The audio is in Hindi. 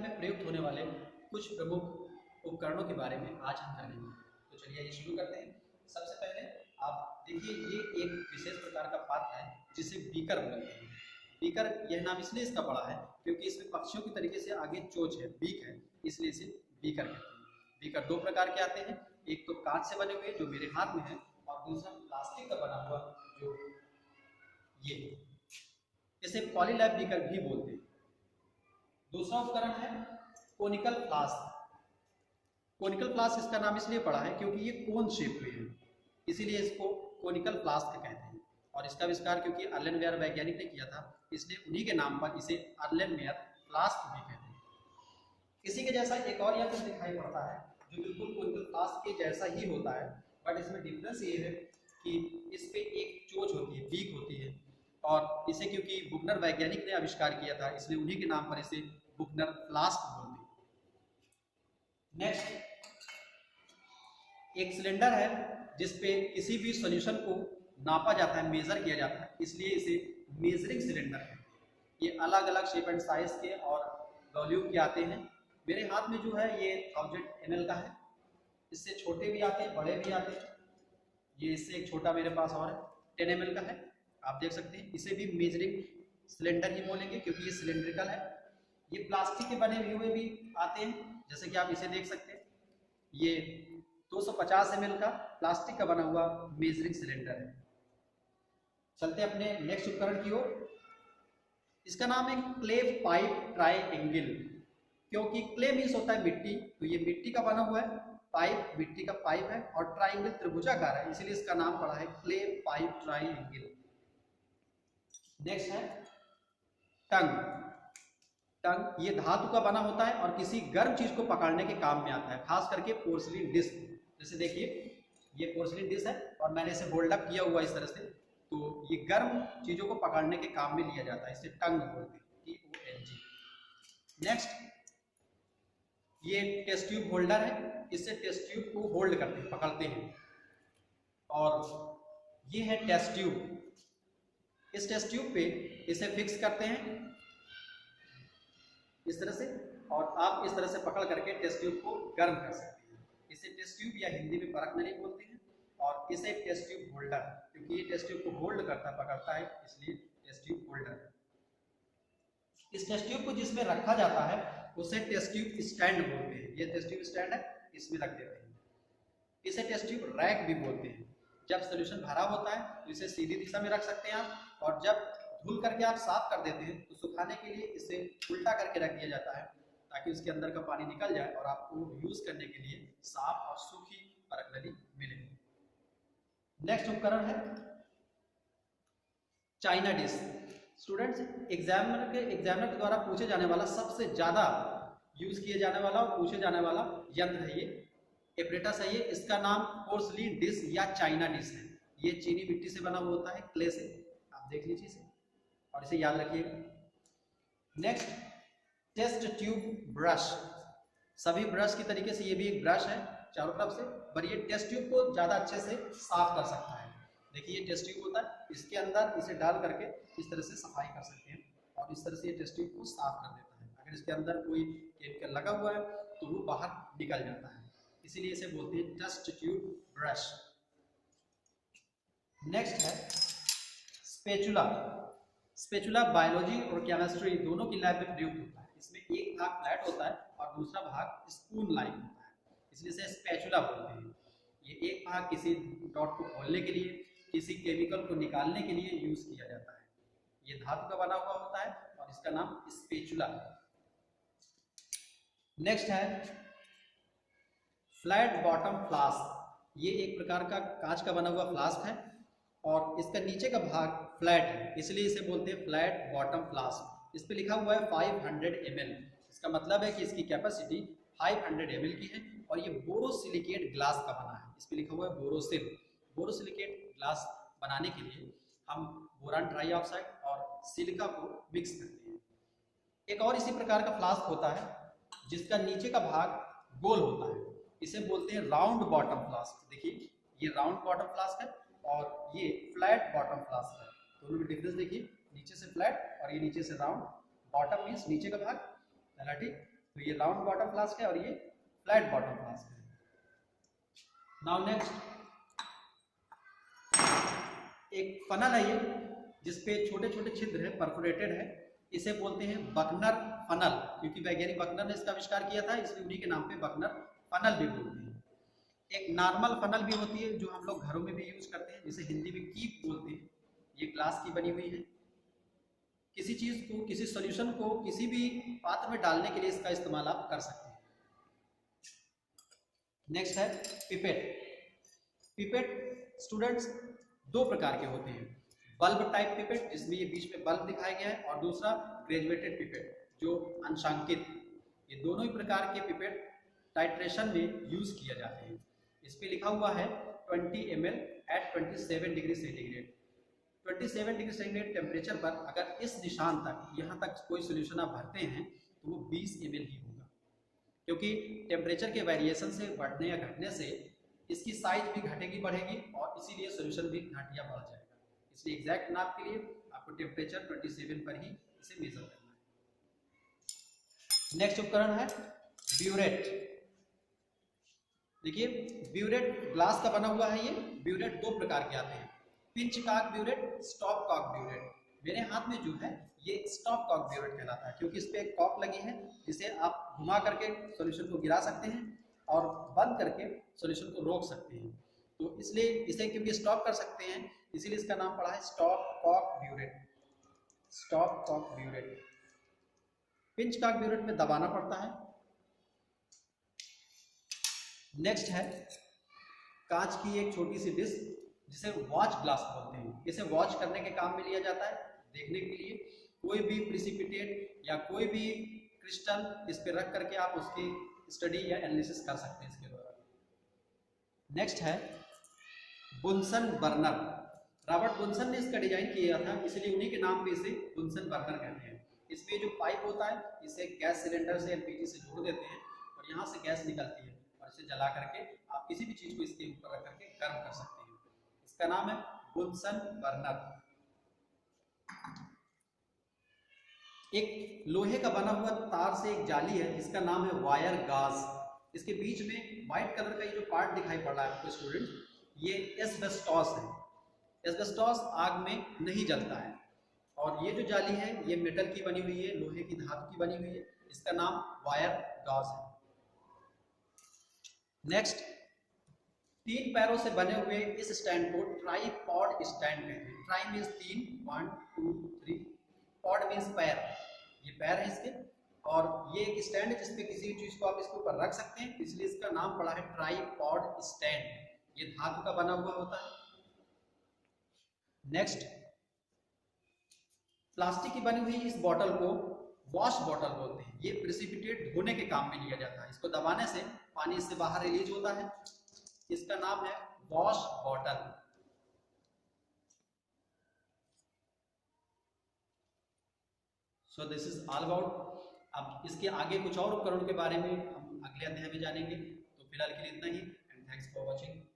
में प्रयुक्त होने वाले कुछ प्रमुख उपकरणों के बारे में आज हम जानेंगे। तो चलिए ये शुरू करते हैं। सबसे पहले आप देखिए, ये एक विशेष प्रकार का पात्र है जिसे बीकर बोलते हैं। बीकर यह नाम इसलिए इसका पड़ा है क्योंकि इसमें पक्षियों की तरीके से आगे चोंच है, बीक है, इसलिए इसे बीकर कहते हैं। बीकर दो प्रकार के आते हैं, एक तो कांच से बने हुए जो मेरे हाथ में है, और दूसरा प्लास्टिक का बना हुआ जो ये, इसे पॉलीलैब बीकर भी बोलते हैं। दूसरा उपकरण है कोनिकल फ्लास्क। कोनिकल फ्लास्क इसका नाम इसलिए पड़ा है क्योंकि ये कोन शेप में है, इसीलिए इसको कोनिकल फ्लास्क कहते हैं। और इसका आविष्कार क्योंकि अर्लेनमेयर वैज्ञानिक ने किया था, इसलिए उन्हीं के नाम पर इसे अर्लेनमेयर फ्लास्क भी कहते हैं। इसी के जैसा एक और यंत्र दिखाई पड़ता है जो बिल्कुल कोनिकल फ्लास्क के जैसा ही होता है, बट इसमें डिफरेंस ये है कि इस पे एक चोंच होती है, बीक होती है, और इसे क्योंकि बुकनर वैज्ञानिक ने आविष्कार किया था, इसलिए उन्हीं के नाम पर इसे बुकनर फ्लास्क बोलते हैं। नेक्स्ट एक सिलेंडर है जिसपे किसी भी सॉल्यूशन को नापा जाता है, मेजर किया जाता है, इसलिए इसे मेजरिंग सिलेंडर है। ये अलग अलग शेप एंड साइज के और वॉल्यूम के आते हैं। मेरे हाथ में जो है ये 1000 ml का है, इससे छोटे भी आते हैं, बड़े भी आते हैं। ये इससे एक छोटा मेरे पास और है, 10 ml का है, आप देख सकते हैं। इसे भी मेजरिंग सिलेंडर ही बोलेंगे क्योंकि ये सिलेंड्रिकल है। ये प्लास्टिक के बने हुए भी आते हैं, जैसे कि आप इसे देख सकते हैं। ये 250 ml का प्लास्टिक का बना हुआ मेजरिंग सिलेंडर है। चलते अपने नेक्स्ट उपकरण की ओर। इसका नाम है क्ले पाइप ट्राइएंगल। क्योंकि क्ले मीन्स होता है मिट्टी, तो ये मिट्टी का बना हुआ है, पाइप मिट्टी का पाइप है, और ट्राइएंगल त्रिभुजाकार है, इसलिए इसका नाम पड़ा है क्ले पाइप ट्राइएंगल। नेक्स्ट है टंग। टंग ये धातु का बना होता है और किसी गर्म चीज को पकड़ने के काम में आता है, खास करके पोर्सिलीन डिश। जैसे देखिए ये पोर्सिलीन डिश है और मैंने इसे होल्ड अप किया हुआ इस तरह से, तो ये गर्म चीजों को पकड़ने के काम में लिया जाता है, इसे टंग बोलते हैं, TONG। नेक्स्ट ये टेस्ट ट्यूब होल्डर है, इससे टेस्ट ट्यूब को होल्ड करते हैं, पकड़ते हैं। और ये है टेस्ट ट्यूब। इस टेस्ट ट्यूब पे इसे फिक्स करते हैं इस तरह से, और आप इस तरह से पकड़ करके टेस्ट ट्यूब को गर्म कर सकते हैं। इसे टेस्ट ट्यूब या हिंदी में परख नली बोलते हैं, और इसे टेस्ट ट्यूब होल्डर, क्योंकि ये टेस्ट ट्यूब को होल्ड करता है, पकड़ता है, इसलिए टेस्ट ट्यूब होल्डर है। इस टेस्ट ट्यूब को जिसमें रखा जाता है उसे टेस्ट ट्यूब स्टैंड बोलते हैं। ये टेस्ट ट्यूब स्टैंड है, इसमें रख देते हैं। इसे टेस्ट ट्यूब रैक भी बोलते हैं। जब सोल्यूशन भरा होता है तो इसे सीधी दिशा में रख सकते हैं आप, और जब धुल करके आप साफ कर देते हैं तो सुखाने के लिए इसे उल्टा करके रख दिया जाता है, ताकि उसके अंदर का पानी निकल जाए और आपको यूज करने के लिए साफ और सूखी परख नली मिले। नेक्स्ट उपकरण है चाइना डिश। स्टूडेंट्स एग्जामिनर के द्वारा पूछे जाने वाला सबसे ज्यादा यूज किए जाने वाला और पूछे जाने वाला यंत्र है ये, एपरेटस है ये। इसका नाम पोर्सिलीन डिश या चाइना डिश है। ये चीनी मिट्टी से बना हुआ होता है, क्ले से, आप देख लीजिए इसे और इसे याद रखिएगा। Next test tube brush. सभी ब्रश की तरीके से ये भी एक ब्रश है चारों तरफ से, पर ये टेस्ट ट्यूब को ज्यादा अच्छे से साफ कर सकता है। देखिए ये टेस्ट ट्यूब होता है, इसके अंदर इसे डाल करके इस तरह से सफाई कर सकते हैं, और इस तरह से ये टेस्ट ट्यूब को साफ कर देता है। अगर इसके अंदर कोई केमिकल लगा हुआ है तो वो बाहर निकल जाता है, इसीलिए इसे बोलते हैं टेस्ट ट्यूब ब्रश। नेक्स्ट है स्पैचुला। स्पैचुला बायोलॉजी और केमिस्ट्री दोनों की लैब में प्रयुक्त होता है। इसमें एक भाग फ्लैट होता है और दूसरा भाग स्पून लाइक होता है, इसलिए इसे स्पैचुला बोलते हैं। ये एक भाग किसी डॉट को खोलने के लिए, किसी केमिकल को निकालने के लिए यूज किया जाता है। ये धातु का बना हुआ होता है और इसका नाम स्पैचुला है। नेक्स्ट है फ्लैट बॉटम फ्लास्क। ये एक प्रकार का कांच का बना हुआ फ्लास्क है और इसका नीचे का भाग फ्लैट है, इसलिए इसे बोलते हैं फ्लैट बॉटम फ्लास्क। इस पे लिखा हुआ है 500 ml। इसका मतलब है कि इसकी कैपेसिटी 500 ml की है, और ये बोरोसिलिकेट ग्लास का बना है। इस पे लिखा हुआ है बोरोसिल। बोरोसिलिकेट ग्लास बनाने के लिए हम बोरान ट्राइऑक्साइड और सिलिका को मिक्स करते हैं। एक और इसी प्रकार का फ्लास्क होता है जिसका नीचे का भाग गोल होता है, इसे बोलते हैं राउंड बॉटम फ्लास्क। देखिए ये राउंड बॉटम फ्लास्क है और ये फ्लैट बॉटम फ्लास्क है। दोनों में डिफरेंस देखिए, नीचे से फ्लैट और ये नीचे से राउंड। बॉटम मीन्स नीचे का भाग, ठीक, तो ये राउंड बॉटम फ्लास्क है और ये फ्लैट बॉटम फ्लास्क है। नाउ नेक्स्ट, एक फनल है ये, जिसपे छोटे छोटे छिद्र है, परफोरेटेड है, इसे बोलते हैं बकनर फनल, क्योंकि वैज्ञानिक बकनर ने इसका आविष्कार किया था, इसलिए उन्हीं के नाम पे बकनर फनल भी बोलते हैं। एक नॉर्मल फनल भी होती है जो हम लोग घरों में भी यूज करते हैं, जिसे हिंदी में कीप बोलते हैं। ये ग्लास की बनी हुई है। किसी चीज को, किसी सॉल्यूशन को किसी भी पात्र में डालने के लिए इसका इस्तेमाल आप कर सकते हैं। नेक्स्ट है पिपेट। पिपेट स्टूडेंट्स दो प्रकार के होते हैं, बल्ब टाइप पिपेट जिसमें ये बीच में बल्ब दिखाया गया है, और दूसरा ग्रेजुएटेड पिपेट जो अंशांकित। ये दोनों ही प्रकार के पिपेट टाइट्रेशन में यूज किए जाते हैं। इस पे लिखा हुआ है 20 ml at 27 degree centigrade. 27 degree centigrade temperature पर अगर इस निशान तक, यहाँ तक कोई सोल्यूशन आप भरते हैं तो वो 20 ml ही होगा, क्योंकि टेम्परेचर के वेरिएशन से बढ़ने या घटने से इसकी साइज भी घटेगी बढ़ेगी, और इसीलिए सोल्यूशन भी घट या बढ़ जाएगा। इसलिए एग्जैक्ट नाप के लिए आपको टेम्परेचर 27 पर ही इसे मेजर करना है। नेक्स्ट उपकरण है ब्यूरेट। देखिए ब्यूरेट ग्लास का बना हुआ है। ये ब्यूरेट दो प्रकार के आते हैं, pinch cock burette, stop cock burette. मेरे हाथ में जो है ये स्टॉप कॉक ब्यूरेट कहलाता है, क्योंकि इस पे एक कॉक लगी है जिसे आप घुमा करके सॉल्यूशन को गिरा सकते हैं और बंद करके सॉल्यूशन को रोक सकते हैं। तो इसलिए इसे क्योंकि स्टॉप कर सकते हैं, इसीलिए इसका नाम पड़ा है stop cock burette. Stop cock burette. Pinch cock burette में दबाना पड़ता है। नेक्स्ट है कांच की एक छोटी सी डिश जिसे वॉच ग्लास बोलते हैं। इसे वॉच करने के काम में लिया जाता है, देखने के लिए। कोई भी प्रिसिपिटेट या कोई भी क्रिस्टल इस पे रख करके आप उसकी स्टडी या एनालिसिस कर सकते हैं इसके द्वारा। नेक्स्ट है बुनसन बर्नर। रॉबर्ट बुनसन ने इसका डिजाइन किया था, इसलिए उन्हीं के नाम पे इसे बुनसन बर्नर कहते हैं। इसमें जो पाइप होता है इसे गैस सिलेंडर से एलपीजी से जोड़ देते हैं और यहाँ से गैस निकलती है, और इसे जला करके आप किसी भी चीज को इसके ऊपर रख करके गर्म कर सकते हैं। इसका नाम है बुनसन बर्नर। एक लोहे का बना हुआ तार से एक जाली है, इसका नाम है वायर गाज। इसके बीच में व्हाइट कलर का ये जो पार्ट दिखाई पड़ रहा है आपको स्टूडेंट, ये एस्बेस्टॉस है। एस्बेस्टॉस आग में नहीं जलता है। और ये जो जाली है ये मेटल की बनी हुई है, लोहे की धातु की बनी हुई है, इसका नाम वायर गाज है। नेक्स्ट, 3 पैरों से बने हुए इस स्टैंड को ट्राईपॉड स्टैंड कहते हैं। ट्राई मीन्स 3, 1 2 3, पॉड मीन्स पैर, ये पैर है इसके। और ये एक स्टैंड है जिसपे किसी भी चीज को आप इसके ऊपर रख सकते हैं, इसलिए इसका नाम पड़ा है ट्राईपॉड स्टैंड। ये धातु का बना हुआ होता है। नेक्स्ट, प्लास्टिक की बनी हुई इस बॉटल को वॉश बॉटल बोलते हैं। ये प्रेसिपिटेट धोने के काम में लिया जाता है। इसको दबाने से पानी इससे बाहर रिलीज होता है। इसका नाम है wash bottle. So this is all about. अब इसके आगे कुछ और उपकरणों के बारे में हम अगले अध्याय में जानेंगे। तो फिलहाल के लिए इतना ही, एंड थैंक्स फॉर वॉचिंग।